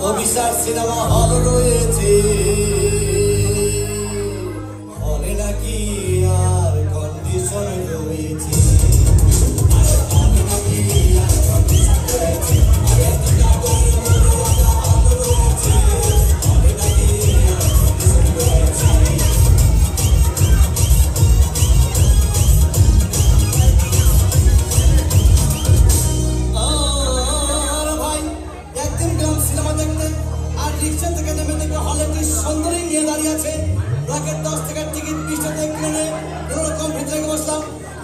অভিশাপ cinema hall রয়েছে, হলে নাকি আর কন্ডিশন রয়েছে।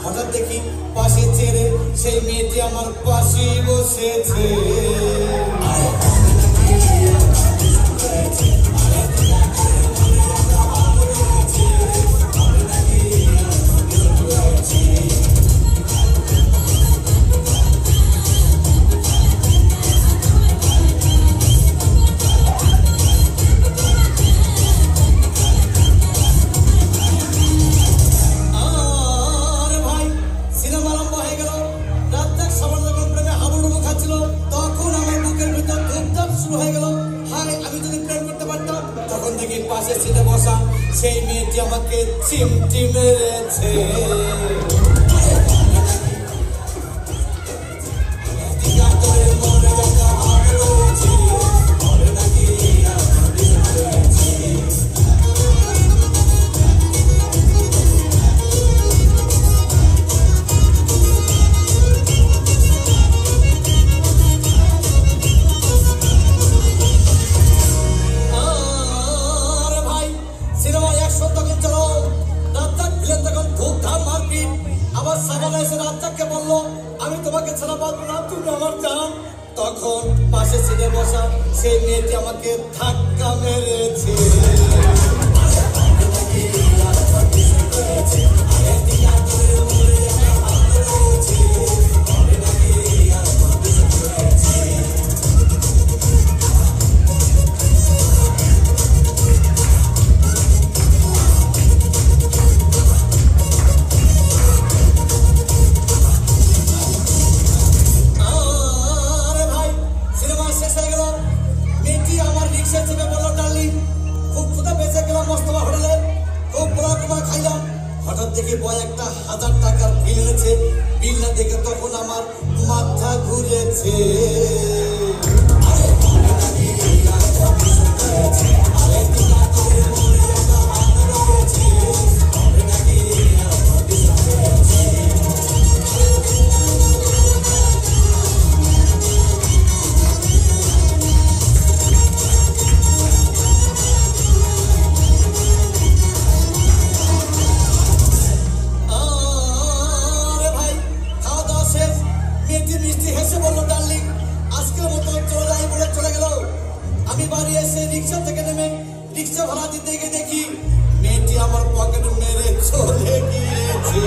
হঠাৎ দেখি পাশে চেড়ে সেই মেয়েটি আমার পাশে বসেছে। পাশে সিটে বসা সেই মেয়েটি আমাকে চিমটি মেরেছে। আমি তোমাকে ছাড়া পারবো না, তুমি আমার জান। তখন পাশে সিটে বসা সেই মেয়েটি আমাকে ধাক্কা মেরেছে। হঠাৎ দেখি বয় একটা 1000 টাকার বিল এনেছে। বিলটা দেখে তখন আমার মাথা ঘুরেছে। আমি বাড়ি এসে রিক্সা থেকে নেমে রিক্সা ভাড়া দিতে গিয়ে দেখি মেয়েটি আমার পকেট মেরে চলে গিয়েছে।